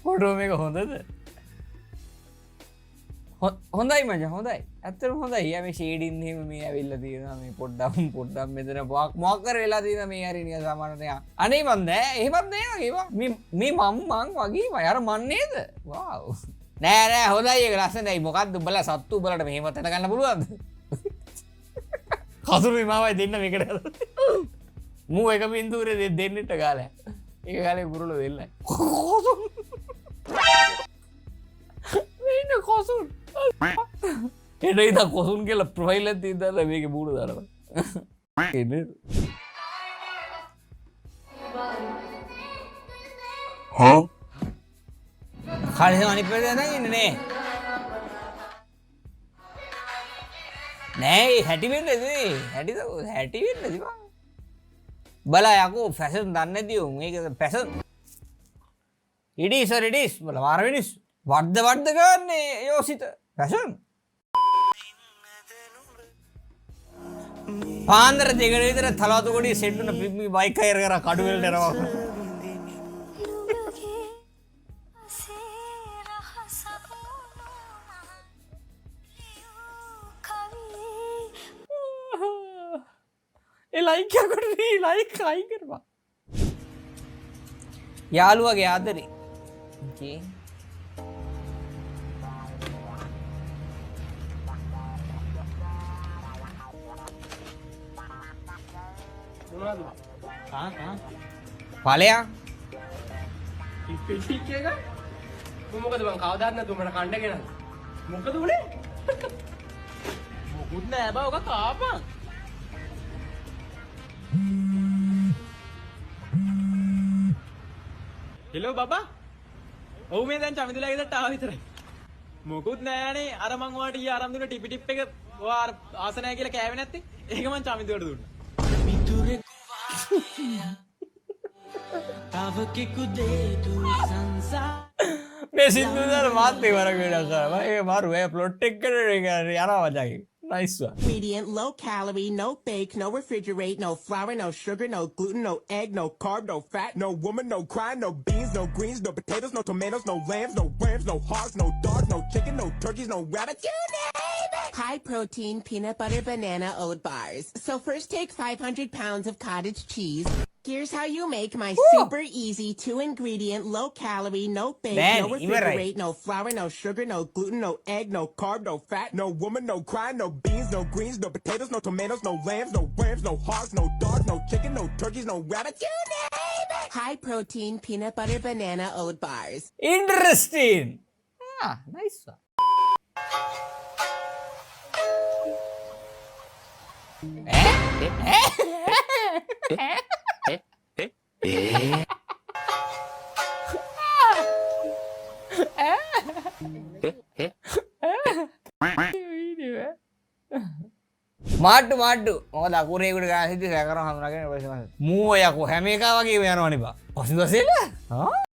Photo මේක හොඳද? හොඳයි මචං හොඳයි. ඇත්තටම හොඳයි. යා මේ ෂේඩින් එහෙම මේ ඇවිල්ලා තියෙනවා මේ පොඩ්ඩක් මෙතන මොකක් කර වෙලා තියෙනවා මේ හරි නිකන් සාමාන්‍යයෙන් යා. අනේ මන් නෑ එහෙමත් නෑ වගේ මේ මං වගේම අර මන් නේද? වාව්. නෑ හොඳයි ඒක ලස්සනයි. මොකද්ද උඹලා සත්තු උඹලට මෙහෙම තන ගන්න පුළුවන්ද? කසුරුයි මාවයි දෙන්න මේකට. මූ එක බින්දුවේ දෙන්නට ගාලා. ඒක ගාලේ ගුරුල දෙන්නයි. මේන කොසුන්. එන ඉත කොසුන් කියලා ප්‍රොෆයිල් එකක් තියලා මේකේ මූණ දානවා. එන්නේ. හා? කාලේ අනිත් පැත්තේ දැන් ඉන්නේ නේ. නෑ හැටි වෙන්නේ හැටි වෙන්නේ බා. බලා යකෝ ෆැෂන් දන්නේ නැති උන් මේක ෆැෂන් ඉඩිස් බලා මාර වෙනිස් වඩ ගන්නේ යෝසිත ෆැෂන් පාන්දර දෙකට විතර තලාතු කොඩිය සෙට් වුණ පිම්මි බයික් හයර් කරා කඩු වලට යනවා ලයික් යකට ලයික් අයින් කරපන් යාළුවගේ ආදරේ okay ඵලයා ටික් එක මොකද මං කවදාවත් නැතුව මට කණ්ඩ ගෙනල්ලා මොකද උනේ මොකුත් නෑ බා ඔක කාපන් හෙලෝ බබා ඔව් මේ දැන් චමිදුලා ගෙදරට ආව විතරයි මොකුත් නෑනේ අර මං ඔයාලට ඊ ආරම්භ දුන්න ටිපි ටිප් එක ඔයා ආස නෑ කියලා කෑවේ නැත්තේ ඒක මං චමිදුවට දුන්නා මිතුරේ තාවකෙකු දේතු සංසා මේ සින්දුදාර මාත් ඒ වරක් වෙනවා කරා ඒක මාරු ඒ ප්ලොට් එක කරේ යනවා මචං nice one. Ingredient, low calorie, no bake, no refrigerate, no flour, no sugar, no gluten, no egg, no carb, no fat, no woman, no cry, no beans, no greens, no potatoes, no tomatoes, no lambs, no rams, no hogs, no dogs, no chicken, no turkeys, no rabbits, you name it! High protein peanut butter banana oat bars. So first take 500 pounds of cottage cheese. Here's how you make my super easy 2-ingredient, low calorie, no bake, no refrigerate, no flour, no sugar, no gluten, no egg, no carb, no fat, no woman, no cry, no beans, no greens, no potatoes, no tomatoes, no lambs, no rams, no hogs, no dogs, no chicken, no turkeys, no rabbits, you name it! High protein peanut butter banana oat bars. Interesting. Nice one. මාට්ටු මොකද අකුරේකට ගාන හිටිය සැකරන හඳුනාගෙන පස්සේ මූ යකෝ හැම එකා වගේම යනවනේ බා. පස්සේ දැසෙල?